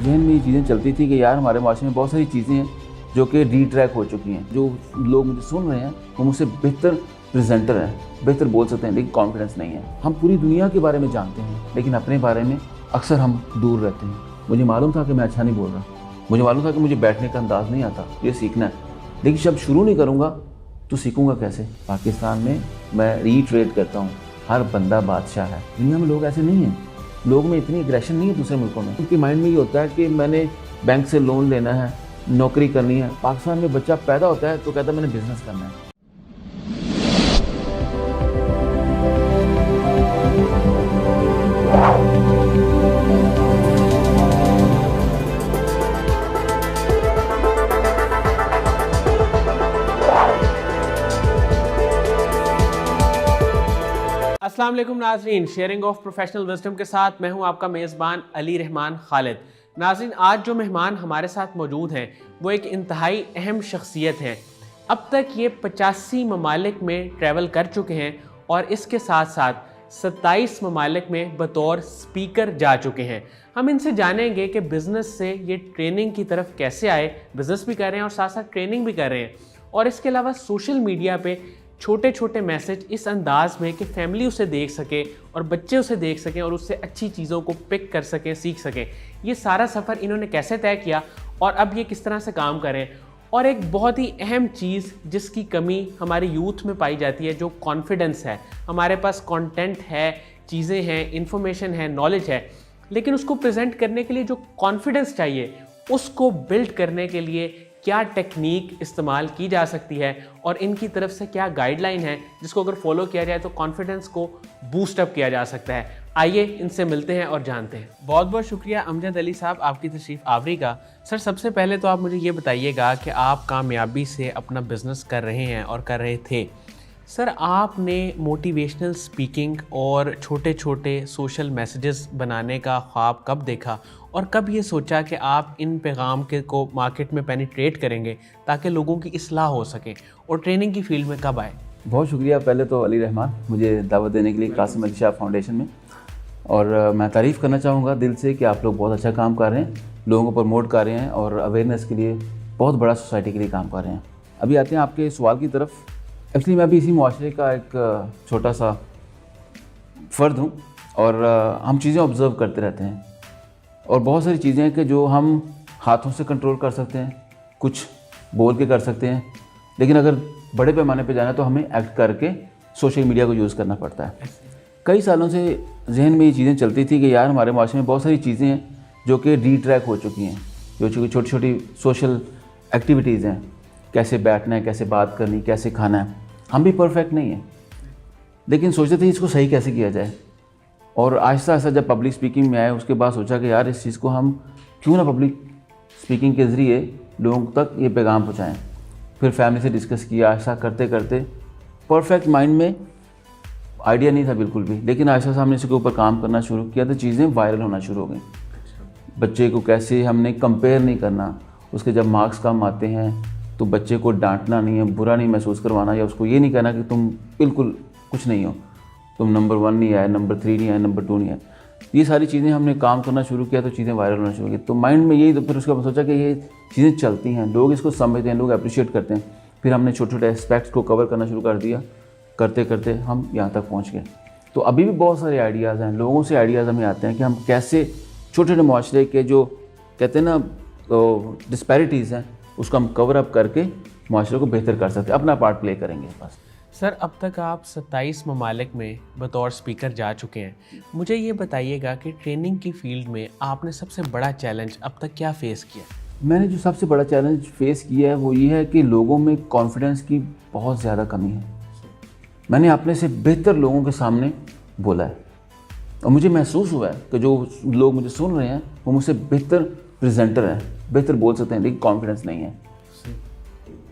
जहन में ये चीज़ें चलती थी कि यार हमारे माशरे में बहुत सारी चीज़ें हैं जो कि रीट्रैक हो चुकी हैं। जो लोग मुझे सुन रहे हैं वो मुझसे बेहतर प्रेजेंटर हैं, बेहतर बोल सकते हैं, लेकिन कॉन्फिडेंस नहीं है। हम पूरी दुनिया के बारे में जानते हैं लेकिन अपने बारे में अक्सर हम दूर रहते हैं। मुझे मालूम था कि मैं अच्छा नहीं बोल रहा, मुझे मालूम था कि मुझे बैठने का अंदाज़ नहीं आता, ये सीखना है, लेकिन जब शुरू नहीं करूँगा तो सीखूंगा कैसे। पाकिस्तान में मैं रीट्रेट करता हूँ, हर बंदा बादशाह है। दुनिया में लोग ऐसे नहीं हैं, लोगों में इतनी एग्रेशन नहीं है दूसरे मुल्कों में। उनके माइंड में ये होता है कि मैंने बैंक से लोन लेना है, नौकरी करनी है। पाकिस्तान में बच्चा पैदा होता है तो कहता है मैंने बिजनेस करना है। अस्सलाम वालेकुम नाजरीन, शेयरिंग ऑफ प्रोफेशनल विजडम के साथ मैं हूं आपका मेज़बान अली रहमान खालिद। नाजरीन, आज जो मेहमान हमारे साथ मौजूद हैं वो एक इंतहाई अहम शख्सियत हैं। अब तक ये 85 ममालिक में ट्रैवल कर चुके हैं और इसके साथ साथ 27 ममालिक में बतौर स्पीकर जा चुके हैं। हम इनसे जानेंगे कि बिज़नेस से ये ट्रेनिंग की तरफ कैसे आए, बिज़नेस भी कर रहे हैं और साथ साथ ट्रेनिंग भी कर रहे हैं, और इसके अलावा सोशल मीडिया पे छोटे छोटे मैसेज इस अंदाज में कि फैमिली उसे देख सके और बच्चे उसे देख सकें और उससे अच्छी चीज़ों को पिक कर सकें, सीख सकें। ये सारा सफ़र इन्होंने कैसे तय किया और अब ये किस तरह से काम करें। और एक बहुत ही अहम चीज़ जिसकी कमी हमारे यूथ में पाई जाती है, जो कॉन्फिडेंस है। हमारे पास कंटेंट है, चीज़ें हैं, इंफॉर्मेशन है, नॉलेज है, लेकिन उसको प्रेजेंट करने के लिए जो कॉन्फिडेंस चाहिए उसको बिल्ड करने के लिए क्या टेक्निक इस्तेमाल की जा सकती है और इनकी तरफ से क्या गाइडलाइन है जिसको अगर फॉलो किया जाए तो कॉन्फिडेंस को बूस्ट अप किया जा सकता है। आइए इनसे मिलते हैं और जानते हैं। बहुत बहुत शुक्रिया अमजद अली साहब आपकी तशरीफ़ आवरी का। सर, सबसे पहले तो आप मुझे ये बताइएगा कि आप कामयाबी से अपना बिज़नेस कर रहे हैं और कर रहे थे। सर, आपने मोटिवेशनल स्पीकिंग और छोटे छोटे सोशल मैसेजेस बनाने का ख्वाब कब देखा और कब ये सोचा कि आप इन पैगाम के को मार्केट में पेनिट्रेट करेंगे ताकि लोगों की इस्लाह हो सके, और ट्रेनिंग की फील्ड में कब आए? बहुत शुक्रिया पहले तो अली रहमान मुझे दावत देने के लिए कासिम अली शाह फाउंडेशन में। और मैं तारीफ़ करना चाहूँगा दिल से कि आप लोग बहुत अच्छा काम कर रहे हैं, लोगों को प्रमोट कर रहे हैं और अवेयरनेस के लिए बहुत बड़ा सोसाइटी के लिए काम कर रहे हैं। अभी आते हैं आपके सवाल की तरफ। एक्चुअली मैं भी इसी मुआशरे का एक छोटा सा फ़र्द हूँ और हम चीज़ें ऑब्ज़र्व करते रहते हैं और बहुत सारी चीज़ें हैं कि जो हम हाथों से कंट्रोल कर सकते हैं, कुछ बोल के कर सकते हैं, लेकिन अगर बड़े पैमाने पे जाना है तो हमें एक्ट करके सोशल मीडिया को यूज़ करना पड़ता है। कई सालों से जहन में ये चीज़ें चलती थी कि यार हमारे माशरे में बहुत सारी चीज़ें हैं जो कि रीट्रैक हो चुकी हैं, जो छोटी छोटी सोशल एक्टिविटीज़ हैं, कैसे बैठना है, कैसे बात करनी, कैसे खाना है। हम भी परफेक्ट नहीं हैं, लेकिन सोचते थे इसको सही कैसे किया जाए। और आहिस्ता आहिस्ता जब पब्लिक स्पीकिंग में आए उसके बाद सोचा कि यार इस चीज़ को हम क्यों ना पब्लिक स्पीकिंग के ज़रिए लोगों तक ये पैगाम पहुँचाएँ। फिर फैमिली से डिस्कस किया, ऐसा करते करते परफेक्ट माइंड में आइडिया नहीं था बिल्कुल भी, लेकिन आहिस्ता से हमने इसके ऊपर काम करना शुरू किया तो चीज़ें वायरल होना शुरू हो गई। बच्चे को कैसे हमने कंपेयर नहीं करना, उसके जब मार्क्स कम आते हैं तो बच्चे को डांटना नहीं है, बुरा नहीं महसूस करवाना, या उसको ये नहीं कहना कि तुम बिल्कुल कुछ नहीं हो, तुम नंबर 1 नहीं आए, नंबर 3 नहीं आए, नंबर 2 नहीं आए। ये सारी चीज़ें हमने काम करना शुरू किया तो चीज़ें वायरल होना शुरू की। तो माइंड में यही, तो फिर उसके बाद सोचा कि ये चीज़ें चलती हैं, लोग इसको समझते हैं, लोग अप्रिशिएट करते हैं। फिर हमने छोटे छोटे एस्पेक्ट्स को कवर करना शुरू कर दिया, करते करते हम यहाँ तक पहुँच गए। तो अभी भी बहुत सारे आइडियाज़ हैं, लोगों से आइडियाज़ हमें आते हैं कि हम कैसे छोटे छोटे मुआशरे के जो कहते हैं ना तो डिस्पैरिटीज़ हैं उसको हम कवर अप करके मुआशरे को बेहतर कर सकते हैं, अपना पार्ट प्ले करेंगे बस। सर, अब तक आप 27 ममालिक में बतौर स्पीकर जा चुके हैं। मुझे ये बताइएगा कि ट्रेनिंग की फील्ड में आपने सबसे बड़ा चैलेंज अब तक क्या फेस किया? मैंने जो सबसे बड़ा चैलेंज फेस किया है वो ये है कि लोगों में कॉन्फिडेंस की बहुत ज़्यादा कमी है। मैंने अपने से बेहतर लोगों के सामने बोला है और मुझे महसूस हुआ है कि जो लोग मुझे सुन रहे हैं वो मुझसे बेहतर प्रेजेंटर हैं, बेहतर बोल सकते हैं, लेकिन कॉन्फिडेंस नहीं है।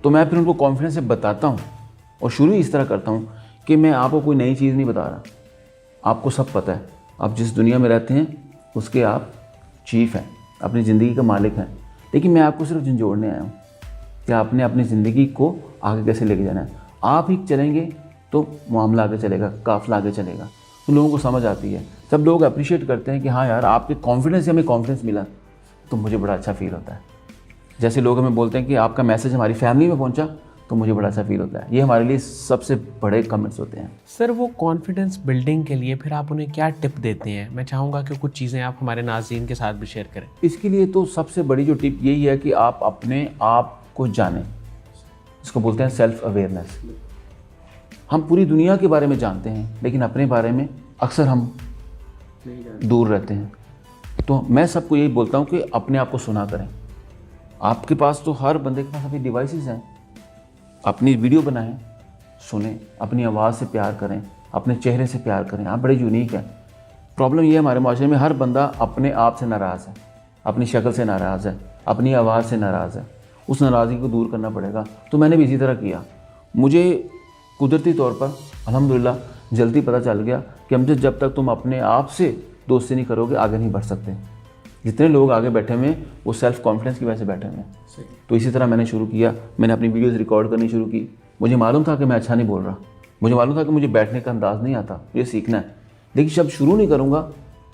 तो मैं फिर उनको कॉन्फिडेंस से बताता हूँ और शुरू ही इस तरह करता हूँ कि मैं आपको कोई नई चीज़ नहीं बता रहा, आपको सब पता है, आप जिस दुनिया में रहते हैं उसके आप चीफ हैं, अपनी ज़िंदगी का मालिक हैं, लेकिन मैं आपको सिर्फ झंझोड़ने आया हूँ कि आपने अपनी ज़िंदगी को आगे कैसे लेके जाना है। आप ही चलेंगे तो मामला आगे चलेगा, काफ़िला आगे चलेगा, तो लोगों को समझ आती है। जब लोग अप्रिशिएट करते हैं कि हाँ यार आपके कॉन्फिडेंस से हमें कॉन्फिडेंस मिला, तो मुझे बड़ा अच्छा फील होता है। जैसे लोग हमें बोलते हैं कि आपका मैसेज हमारी फैमिली में पहुंचा, तो मुझे बड़ा अच्छा फील होता है। ये हमारे लिए सबसे बड़े कमेंट्स होते हैं। सर वो कॉन्फिडेंस बिल्डिंग के लिए फिर आप उन्हें क्या टिप देते हैं? मैं चाहूँगा कि कुछ चीज़ें आप हमारे नाज़रीन के साथ भी शेयर करें। इसके लिए तो सबसे बड़ी जो टिप यही है कि आप अपने आप को जानें। इसको बोलते हैं सेल्फ अवेयरनेस। हम पूरी दुनिया के बारे में जानते हैं, लेकिन अपने बारे में अक्सर हम दूर रहते हैं। तो मैं सबको यही बोलता हूँ कि अपने आप को सुना करें। आपके पास तो हर बंदे के पास अपनी डिवाइसेस हैं। अपनी वीडियो बनाएं, सुने, अपनी आवाज़ से प्यार करें, अपने चेहरे से प्यार करें। आप बड़े यूनिक हैं। प्रॉब्लम ये है हमारे माशरे में हर बंदा अपने आप से नाराज़ है, अपनी शक्ल से नाराज़ है, अपनी आवाज़ से नाराज़ है। उस नाराज़गी को दूर करना पड़ेगा। तो मैंने भी इसी तरह किया। मुझे कुदरती तौर पर अल्हम्दुलिल्लाह जल्दी पता चल गया कि हमसे जब तक तुम अपने आप से दोस्ती नहीं करोगे आगे नहीं बढ़ सकते। जितने लोग आगे बैठे हुए हैं वो सेल्फ कॉन्फिडेंस की वजह से बैठे हुए हैं। तो इसी तरह मैंने शुरू किया। मैंने अपनी वीडियोस रिकॉर्ड करनी शुरू की। मुझे मालूम था कि मैं अच्छा नहीं बोल रहा, मुझे मालूम था कि मुझे बैठने का अंदाज़ नहीं आता, मुझे सीखना है। लेकिन जब शुरू नहीं करूँगा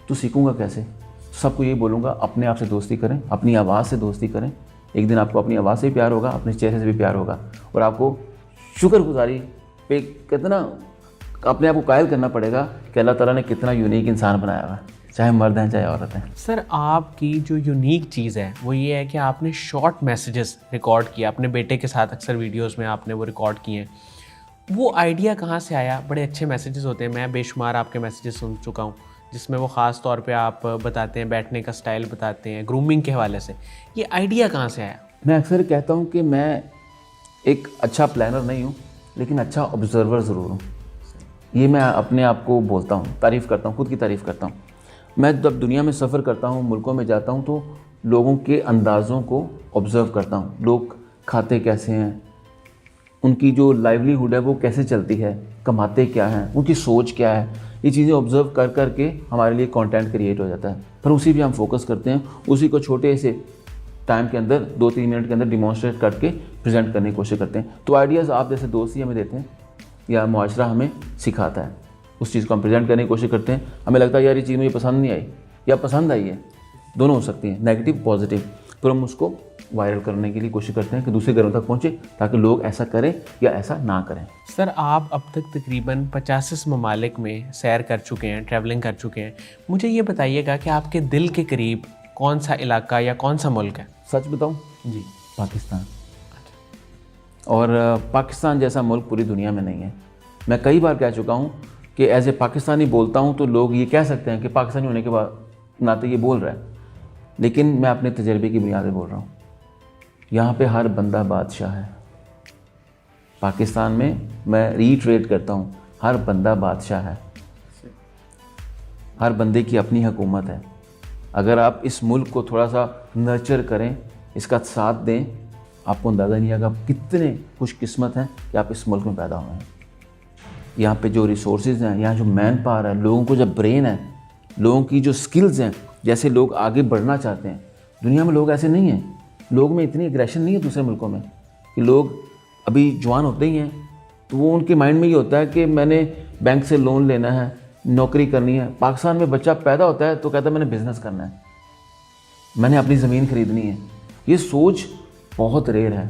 तो सीखूँगा कैसे? सबको यही बोलूँगा, अपने आप से दोस्ती करें, अपनी आवाज़ से दोस्ती करें। एक दिन आपको अपनी आवाज़ से भी प्यार होगा, अपने चेहरे से भी प्यार होगा, और आपको शुक्रगुजारी पे कितना अपने आप को कायल करना पड़ेगा कि अल्लाह ताला ने कितना यूनिक इंसान बनाया हुआ है, चाहे मर्द हैं चाहे औरत हैं। सर आपकी जो यूनिक चीज़ है वो ये है कि आपने शॉर्ट मैसेजेस रिकॉर्ड किया। अपने बेटे के साथ अक्सर वीडियोस में आपने वो रिकॉर्ड किए हैं। वो आइडिया कहाँ से आया? बड़े अच्छे मैसेजेस होते हैं। मैं बेशुमार आपके मैसेजेस सुन चुका हूँ जिसमें वो ख़ास तौर पे आप बताते हैं, बैठने का स्टाइल बताते हैं, ग्रूमिंग के हवाले से। ये आइडिया कहाँ से आया? मैं अक्सर कहता हूँ कि मैं एक अच्छा प्लानर नहीं हूँ, लेकिन अच्छा ऑब्जर्वर ज़रूर हूँ। ये मैं अपने आप को बोलता हूँ, तारीफ़ करता हूँ, खुद की तारीफ़ करता हूँ। मैं जब दुनिया में सफ़र करता हूँ, मुल्कों में जाता हूँ, तो लोगों के अंदाज़ों को ऑब्ज़र्व करता हूँ। लोग खाते कैसे हैं, उनकी जो लाइवलीहुड है वो कैसे चलती है, कमाते क्या हैं, उनकी सोच क्या है। ये चीज़ें ऑब्ज़र्व कर कर के हमारे लिए कंटेंट क्रिएट हो जाता है। पर उसी भी हम फोकस करते हैं, उसी को छोटे से टाइम के अंदर 2-3 मिनट के अंदर डिमॉन्स्ट्रेट करके प्रेजेंट करने की कोशिश करते हैं। तो आइडियाज़ आप जैसे दोस्त ही हमें देते हैं या मुआशरा हमें सिखाता है, उस चीज़ को हम प्रेजेंट करने की कोशिश करते हैं। हमें लगता है यार ये चीज़ मुझे पसंद नहीं आई या पसंद आई है, दोनों हो सकती हैं, नेगेटिव पॉजिटिव। तो हम उसको वायरल करने के लिए कोशिश करते हैं कि दूसरे घरों तक पहुँचे, ताकि लोग ऐसा करें या ऐसा ना करें। सर आप अब तक तकरीबन 85 ममालिक में सैर कर चुके हैं, ट्रैवलिंग कर चुके हैं। मुझे ये बताइएगा कि आपके दिल के करीब कौन सा इलाका या कौन सा मुल्क है? सच बताऊँ जी, पाकिस्तान। और पाकिस्तान जैसा मुल्क पूरी दुनिया में नहीं है। मैं कई बार कह चुका हूँ कि एज ए पाकिस्तानी बोलता हूँ तो लोग ये कह सकते हैं कि पाकिस्तानी होने के बाद नाते ये बोल रहा है, लेकिन मैं अपने तजर्बे की बुनियाद पर बोल रहा हूँ। यहाँ पे हर बंदा बादशाह है। पाकिस्तान में मैं रीट्रेट करता हूँ, हर बंदा बादशाह है, हर बंदे की अपनी हुकूमत है। अगर आप इस मुल्क को थोड़ा सा नर्चर करें, इसका साथ दें, आपको अंदाज़ा नहीं आएगा कितने खुशकिस्मत हैं कि आप इस मुल्क में पैदा हुए हैं। यहाँ पे जो रिसोर्सेज हैं, यहाँ जो मैन पावर है, लोगों को जो ब्रेन है, लोगों की जो स्किल्स हैं, जैसे लोग आगे बढ़ना चाहते हैं। दुनिया में लोग ऐसे नहीं हैं, लोग में इतनी एग्रेशन नहीं है दूसरे मुल्कों में, कि लोग अभी जवान होते ही हैं तो वो उनके माइंड में ये होता है कि मैंने बैंक से लोन लेना है, नौकरी करनी है। पाकिस्तान में बच्चा पैदा होता है तो कहता है मैंने बिज़नेस करना है, मैंने अपनी ज़मीन ख़रीदनी है। ये सोच बहुत रेयर है।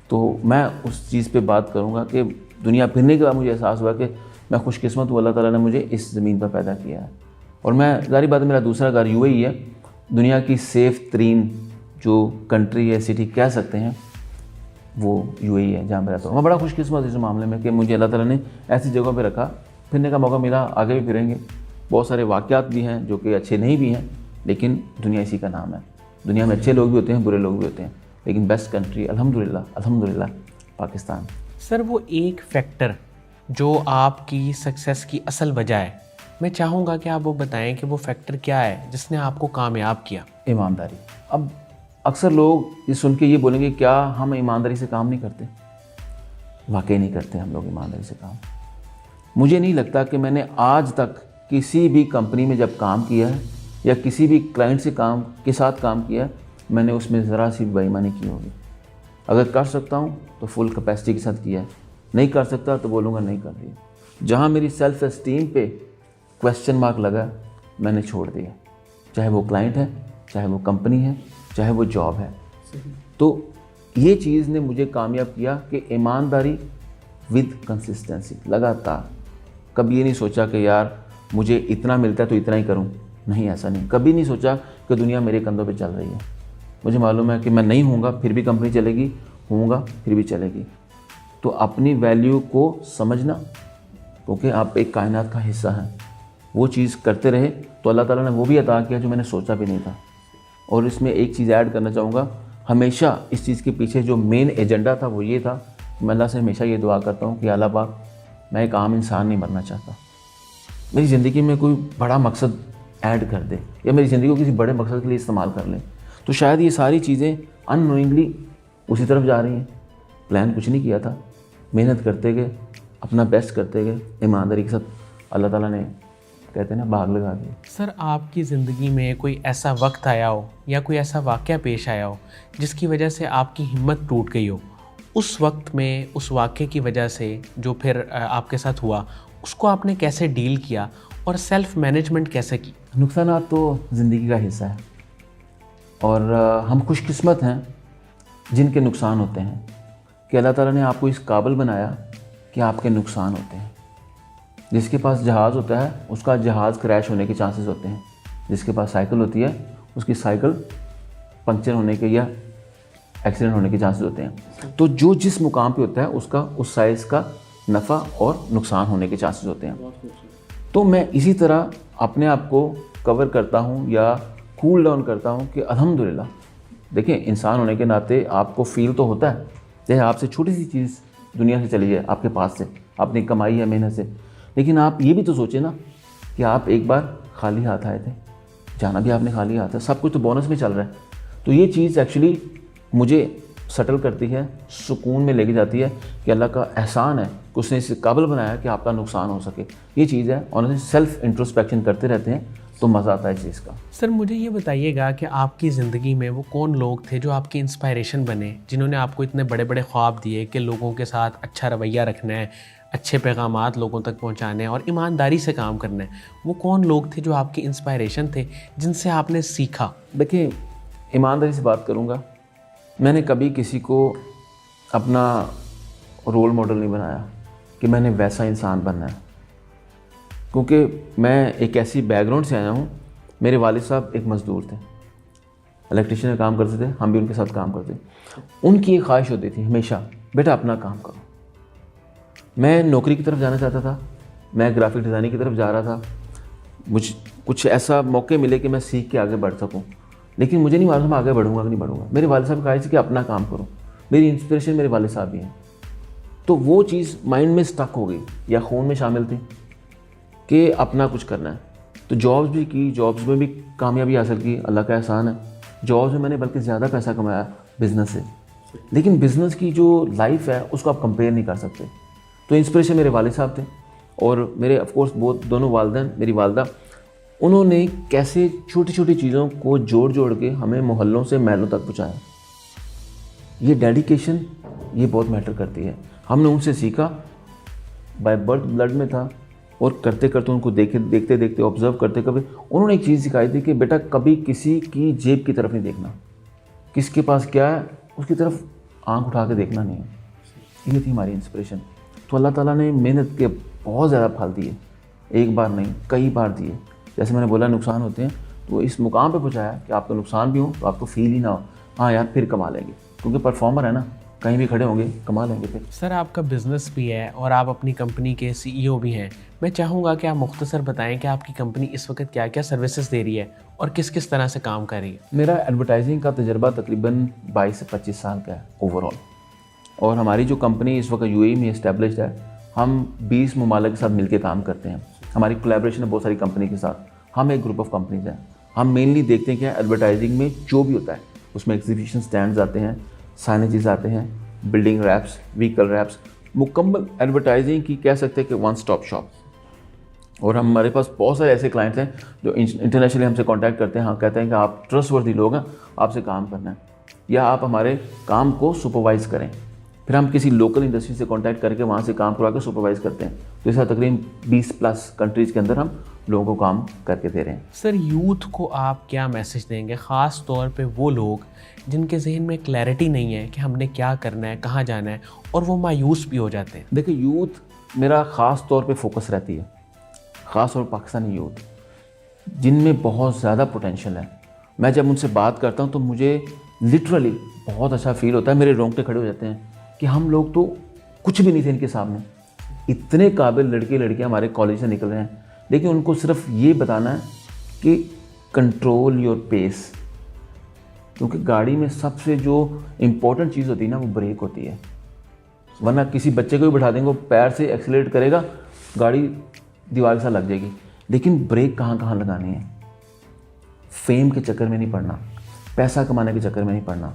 तो मैं उस चीज़ पे बात करूँगा कि दुनिया फिरने के बाद मुझे एहसास हुआ कि मैं खुशकिस्मत हूँ, अल्लाह ताला ने मुझे इस ज़मीन पर पैदा किया है। और मैं ज़ाहिर बात है मेरा दूसरा घर यूएई है, दुनिया की सेफ़ तरीन जो कंट्री है, सिटी कह सकते हैं, वो यूएई है जहाँ मैं रहता हूँ। मैं बड़ा खुशकिस्मत इस मामले में कि मुझे अल्लाह ताला ने ऐसी जगहों पे रखा, फिरने का मौका मिला, आगे भी फिरेंगे। बहुत सारे वाक़यात भी हैं जो कि अच्छे नहीं भी हैं, लेकिन दुनिया इसी का नाम है। दुनिया में अच्छे लोग भी होते हैं, बुरे लोग भी होते हैं, लेकिन बेस्ट कंट्री अल्हम्दुलिल्लाह अल्हम्दुलिल्लाह पाकिस्तान। सर वो एक फैक्टर जो आपकी सक्सेस की असल वजह है, मैं चाहूँगा कि आप वो बताएं कि वो फैक्टर क्या है जिसने आपको कामयाब किया? ईमानदारी। अब अक्सर लोग ये सुन के ये बोलेंगे क्या हम ईमानदारी से काम नहीं करते? वाकई नहीं करते हम लोग ईमानदारी से काम। मुझे नहीं लगता कि मैंने आज तक किसी भी कंपनी में जब काम किया है या किसी भी क्लाइंट से के साथ काम किया है, मैंने उसमें ज़रा सी बेईमानी की होगी। अगर कर सकता हूँ तो फुल कैपेसिटी के साथ किया है, नहीं कर सकता तो बोलूँगा नहीं कर दिया। जहाँ मेरी सेल्फ एस्टीम पे क्वेश्चन मार्क लगा, मैंने छोड़ दिया। चाहे वो क्लाइंट है, चाहे वो कंपनी है, चाहे वो जॉब है। तो ये चीज़ ने मुझे कामयाब किया कि ईमानदारी विद कंसिस्टेंसी, लगातार। कभी ये नहीं सोचा कि यार मुझे इतना मिलता है तो इतना ही करूं, नहीं, ऐसा नहीं। कभी नहीं सोचा कि दुनिया मेरे कंधों पे चल रही है। मुझे मालूम है कि मैं नहीं हूँगा फिर भी कंपनी चलेगी, हूँगा फिर भी चलेगी। तो अपनी वैल्यू को समझना, क्योंकि आप एक कायनात का हिस्सा हैं, वो चीज़ करते रहे तो अल्लाह ताला ने वो भी अता किया जो मैंने सोचा भी नहीं था। और इसमें एक चीज़ ऐड करना चाहूँगा, हमेशा इस चीज़ के पीछे जो मेन एजेंडा था वो ये था कि मैं अल्लाह से हमेशा ये दुआ करता हूँ कि अल्लाह पाक, मैं एक आम इंसान नहीं बनना चाहता, मेरी ज़िंदगी में कोई बड़ा मकसद ऐड कर दे या मेरी ज़िंदगी को किसी बड़े मकसद के लिए इस्तेमाल कर ले। तो शायद ये सारी चीज़ें अननोइंगली उसी तरफ जा रही हैं। प्लान कुछ नहीं किया था, मेहनत करते गए, अपना बेस्ट करते गए, ईमानदारी के साथ। अल्लाह ताला ने, कहते हैं ना, भाग लगा दिया। सर, आपकी ज़िंदगी में कोई ऐसा वक्त आया हो या कोई ऐसा वाक़या पेश आया हो जिसकी वजह से आपकी हिम्मत टूट गई हो, उस वक्त में उस वाक़े की वजह से जो फिर आपके साथ हुआ, उसको आपने कैसे डील किया और सेल्फ़ मैनेजमेंट कैसे की? नुकसानात तो ज़िंदगी का हिस्सा है और हम खुशकिस्मत हैं जिनके नुकसान होते हैं कि अल्लाह ताला ने आपको इस काबिल बनाया कि आपके नुकसान होते हैं। जिसके पास जहाज़ होता है उसका जहाज़ क्रैश होने के चांसेस होते हैं, जिसके पास साइकिल होती है उसकी साइकिल पंक्चर होने के या एक्सीडेंट होने के चांसेस होते हैं। तो जो जिस मुकाम पे होता है उसका उस साइज़ का नफ़ा और नुकसान होने के चांसेस होते हैं। तो मैं इसी तरह अपने आप को कवर करता हूँ या कूल डाउन करता हूँ कि अल्हम्दुलिल्लाह, देखिए, इंसान होने के नाते आपको फील तो होता है जैसे आपसे छोटी सी चीज़ दुनिया से चली जाए, आपके पास से, आपने कमाई है मेहनत से, लेकिन आप ये भी तो सोचें ना कि आप एक बार खाली हाथ आए थे, जाना भी आपने खाली हाथ है, सब कुछ तो बोनस में चल रहा है। तो ये चीज़ एक्चुअली मुझे सटल करती है, सुकून में लेके जाती है कि अल्लाह का एहसान है कि उसने इस काबिल बनाया कि आपका नुकसान हो सके। ये चीज़ है, और सेल्फ इंट्रोस्पेक्शन करते रहते हैं तो मज़ा आता है इस चीज़ का। सर, मुझे ये बताइएगा कि आपकी ज़िंदगी में वो कौन लोग थे जो आपकी इंस्पायरेशन बने, जिन्होंने आपको इतने बड़े बड़े ख्वाब दिए कि लोगों के साथ अच्छा रवैया रखना है, अच्छे पैगामात लोगों तक पहुंचाने हैं और ईमानदारी से काम करना है? वो कौन लोग थे जो आपकी इंस्पायरेशन थे, जिनसे आपने सीखा? देखिए, ईमानदारी से बात करूँगा, मैंने कभी किसी को अपना रोल मॉडल नहीं बनाया कि मैंने वैसा इंसान बनना है, क्योंकि मैं एक ऐसी बैकग्राउंड से आया हूँ। मेरे वालिद साहब एक मज़दूर थे, इलेक्ट्रिशियन में काम करते थे, हम भी उनके साथ काम करते। उनकी एक ख्वाहिश होती थी हमेशा, बेटा अपना काम करो। मैं नौकरी की तरफ जाना चाहता था, मैं ग्राफिक डिज़ाइनिंग की तरफ जा रहा था, मुझे कुछ ऐसा मौके मिले कि मैं सीख के आगे बढ़ सकूं, लेकिन मुझे नहीं मालूम मैं आगे बढ़ूंगा कि नहीं बढ़ूंगा। मेरे वालिद साहब कहा कि अपना काम करो। मेरी इंस्पिरेशन मेरे वालिद साहब ही हैं। तो वो चीज़ माइंड में स्टक हो गई या खून में शामिल थी कि अपना कुछ करना है। तो जॉब्स भी की, जॉब्स में भी कामयाबी हासिल की, अल्लाह का एहसान है। जॉब्स में मैंने बल्कि ज़्यादा पैसा कमाया बिज़नेस से, लेकिन बिज़नेस की जो लाइफ है उसको आप कंपेयर नहीं कर सकते। तो इंस्पिरेशन मेरे वालिद साहब थे और मेरे ऑफकोर्स दोनों वालिदैन, मेरी वालदा, उन्होंने कैसे छोटी छोटी चीज़ों को जोड़ जोड़ के हमें मोहल्लों से महलों तक पहुँचाया। ये डेडिकेशन, ये बहुत मैटर करती है। हमने उनसे सीखा, बाय बर्थ ब्लड में था, और करते करते उनको देखते देखते ऑब्जर्व करते कभी उन्होंने एक चीज़ सिखाई थी कि बेटा कभी किसी की जेब की तरफ नहीं देखना, किसके पास क्या है उसकी तरफ आंख उठा के देखना नहीं है। ये थी हमारी इंस्पिरेशन। तो अल्लाह ताला ने मेहनत के बहुत ज़्यादा फल दिए, एक बार नहीं कई बार दिए। जैसे मैंने बोला नुकसान होते हैं, तो इस मुकाम पे पहुंचाया कि आपका नुकसान भी हो तो आपको फील ही ना हो, हाँ यार फिर कमा लेंगे, क्योंकि परफॉर्मर है ना, कहीं भी खड़े होंगे कमा लेंगे फिर। सर, आपका बिज़नेस भी है और आप अपनी कंपनी के CEO भी हैं। मैं चाहूँगा कि आप मुख्तसर बताएं कि आपकी कंपनी इस वक्त क्या क्या सर्विसेज दे रही है और किस किस तरह से काम कर रही है। मेरा एडवर्टाइजिंग का तजर्बा तकरीबन 22 से 25 साल का है ओवरऑल, और हमारी जो कंपनी इस वक्त UAE में इस्टेब्लिश्ड है, हम 20 ममालिक के साथ मिलकर काम करते हैं। हमारी कोलैबोरेशन है बहुत सारी कंपनी के साथ। हम एक ग्रुप ऑफ कंपनीज हैं। हम मेनली देखते हैं कि एडवर्टाइजिंग में जो भी होता है उसमें एग्जीबिशन स्टैंड्स आते हैं, साइनेजेस आते हैं, बिल्डिंग रैप्स, व्हीकल रैप्स, मुकम्मल एडवर्टाइजिंग की कह सकते हैं कि वन स्टॉप शॉप। और हमारे पास बहुत सारे ऐसे क्लाइंट्स हैं जो इंटरनेशनली हमसे कांटेक्ट करते हैं, हाँ कहते हैं कि आप ट्रस्टवर्दी लोग हैं, आपसे काम करना है या आप हमारे काम को सुपरवाइज़ करें। फिर हम किसी लोकल इंडस्ट्री से कांटेक्ट करके वहाँ से काम करवा के सुपरवाइज़ करते हैं। तो इस तकरीबन 20+ कंट्रीज़ के अंदर हम लोगों को काम करके दे रहे हैं। सर, यूथ को आप क्या मैसेज देंगे, ख़ास तौर पे वो लोग जिनके जहन में क्लैरिटी नहीं है कि हमने क्या करना है, कहाँ जाना है, और वो मायूस भी हो जाते हैं? देखिए, यूथ मेरा ख़ास तौर पे फोकस रहती है, ख़ास तौर पर पाकिस्तानी यूथ जिनमें बहुत ज़्यादा पोटेंशियल है। मैं जब उनसे बात करता हूँ तो मुझे लिटरली बहुत अच्छा फील होता है, मेरे रोंगटे खड़े हो जाते हैं कि हम लोग तो कुछ भी नहीं थे इनके सामने। इतने काबिल लड़के लड़कियाँ हमारे कॉलेज से निकल रहे हैं, लेकिन उनको सिर्फ ये बताना है कि कंट्रोल योर पेस, क्योंकि गाड़ी में सबसे जो इम्पोर्टेंट चीज़ होती है ना, वो ब्रेक होती है। वरना किसी बच्चे को भी बैठा देंगे, वो पैर से एक्सीलरेट करेगा, गाड़ी दीवार के साथ लग जाएगी। लेकिन ब्रेक कहाँ कहाँ लगानी है। फेम के चक्कर में नहीं पड़ना, पैसा कमाने के चक्कर में नहीं पड़ना,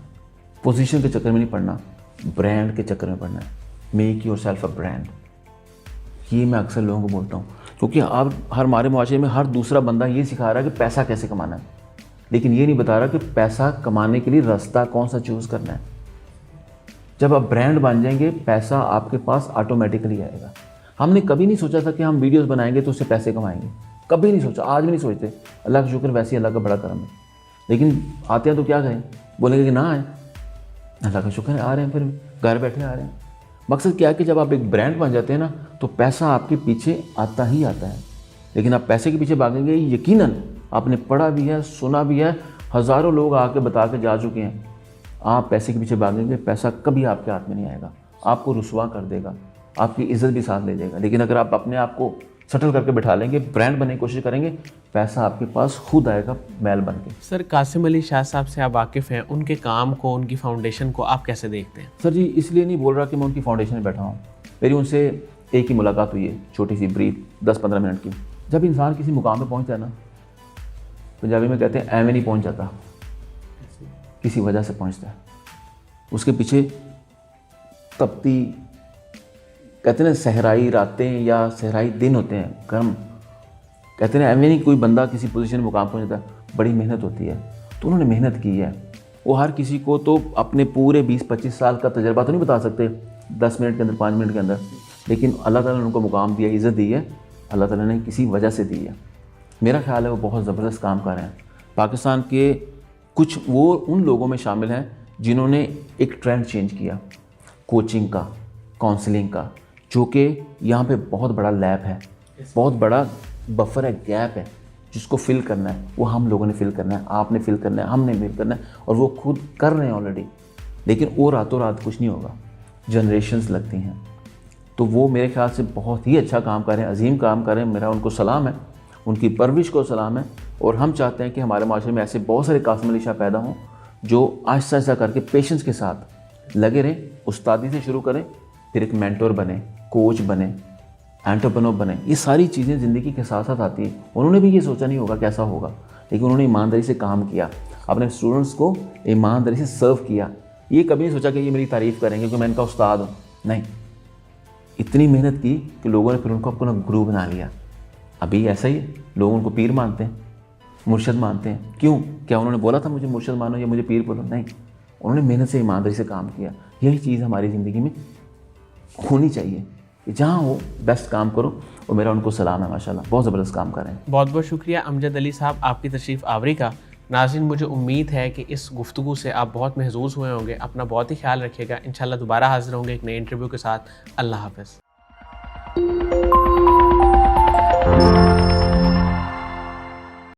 पोजीशन के चक्कर में नहीं पड़ना, ब्रांड के चक्कर में पड़ना है। Make your self a brand, ये मैं अक्सर लोगों को बोलता हूँ, क्योंकि अब हमारे मुआशरे में हर दूसरा बंदा ये सिखा रहा है कि पैसा कैसे कमाना है, लेकिन ये नहीं बता रहा कि पैसा कमाने के लिए रास्ता कौन सा चूज़ करना है। जब आप ब्रांड बन जाएंगे, पैसा आपके पास ऑटोमेटिकली आएगा। हमने कभी नहीं सोचा था कि हम वीडियोस बनाएंगे तो उससे पैसे कमाएंगे, कभी नहीं सोचा, आज भी नहीं सोचते। अल्लाह का शुक्र, वैसे ही अल्लाह का बड़ा करम है। लेकिन आते हैं तो क्या करें, बोलेंगे कि ना आए, अल्लाह का शुक्र है आ रहे हैं, फिर घर बैठे आ रहे हैं। मकसद क्या है कि जब आप एक ब्रांड बन जाते हैं ना, तो पैसा आपके पीछे आता ही आता है। लेकिन आप पैसे के पीछे भागेंगे, यकीनन आपने पढ़ा भी है, सुना भी है, हज़ारों लोग आके बता के जा चुके हैं। आप पैसे के पीछे भागेंगे, पैसा कभी आपके हाथ में नहीं आएगा, आपको रुसवा कर देगा, आपकी इज्जत भी साथ ले जाएगा। लेकिन अगर आप अपने आप को सेटल करके बैठा लेंगे, ब्रांड बनने की कोशिश करेंगे, पैसा आपके पास खुद आएगा मैल बन के। सर, कासिम अली शाह साहब से आप वाकिफ़ हैं, उनके काम को, उनकी फाउंडेशन को आप कैसे देखते हैं? सर जी, इसलिए नहीं बोल रहा कि मैं उनकी फाउंडेशन में बैठा हूँ। मेरी उनसे एक ही मुलाकात हुई है, छोटी सी ब्रीफ 10-15 मिनट की। जब इंसान किसी मुकाम पे पहुँचता है ना, पंजाबी में कहते हैं एवं नहीं पहुँच जाता, किसी वजह से पहुँचता है। उसके पीछे तपती, कहते हैं सहराई रातें या सहराई दिन होते हैं, गर्म। कहते हैं एवं नहीं कोई बंदा किसी पोजीशन मुकाम पहुँच जाता है, बड़ी मेहनत होती है। तो उन्होंने मेहनत की है। वो हर किसी को तो अपने पूरे 20-25 साल का तजर्बा तो नहीं बता सकते 10 मिनट के अंदर, 5 मिनट के अंदर, लेकिन अल्लाह ताला ने उनको मुकाम दिया, इज़्ज़त दी है, अल्लाह ताला ने किसी वजह से दी है। मेरा ख्याल है वो बहुत ज़बरदस्त काम कर रहे हैं। पाकिस्तान के कुछ वो उन लोगों में शामिल हैं जिन्होंने एक ट्रेंड चेंज किया, कोचिंग का, काउंसलिंग का, जो कि यहाँ पे बहुत बड़ा लैब है, बहुत बड़ा बफर है, गैप है, जिसको फिल करना है। वो हम लोगों ने फिल करना है, आपने फिल करना है, हमने फिल करना है, और वो खुद कर रहे हैं ऑलरेडी। लेकिन वो रातों रात कुछ नहीं होगा, जनरेशन्स लगती हैं। तो वो मेरे ख्याल से बहुत ही अच्छा काम कर रहे हैं, अजीम काम कर रहे हैं। मेरा उनको सलाम है, उनकी परवरिश को सलाम है। और हम चाहते हैं कि हमारे माशरे में ऐसे बहुत सारे कासिम अली शाह पैदा हों जो आहिस्ता आहिस्ता करके पेशेंस के साथ लगे रहें, उस्तादी से शुरू करें, फिर एक मेंटोर बने, कोच बने, एंटरप्रेन्योर बने। ये सारी चीज़ें ज़िंदगी के साथ साथ आती हैं। उन्होंने भी ये सोचा नहीं होगा कैसा होगा, लेकिन उन्होंने ईमानदारी से काम किया, अपने स्टूडेंट्स को ईमानदारी से सर्व किया। ये कभी नहीं सोचा कि ये मेरी तारीफ़ करेंगे क्योंकि मैं इनका उस्ताद हूँ, नहीं। इतनी मेहनत की कि लोगों ने फिर उनको अपना गुरु बना लिया। अभी ऐसा ही लोग उनको पीर मानते हैं, मुर्शद मानते हैं। क्यों? क्या उन्होंने बोला था मुझे मुर्शद मानो या मुझे पीर बोलो? नहीं, उन्होंने मेहनत से, ईमानदारी से काम किया। यही चीज़ हमारी ज़िंदगी में होनी चाहिए कि जहाँ हो बेस्ट काम करो। और मेरा उनको सलाम है, माशाल्लाह बहुत ज़बरदस्त काम कर रहे हैं। बहुत बहुत शुक्रिया अमजद अली साहब आपकी तशरीफ़ आवरी का। नाज़रीन, मुझे उम्मीद है कि इस गुफ्तगू से आप बहुत महसूस हुए होंगे। अपना बहुत ही ख्याल रखिएगा। इंशाल्लाह दोबारा हाज़िर होंगे एक नए इंटरव्यू के साथ। अल्लाह हाफ़िज़।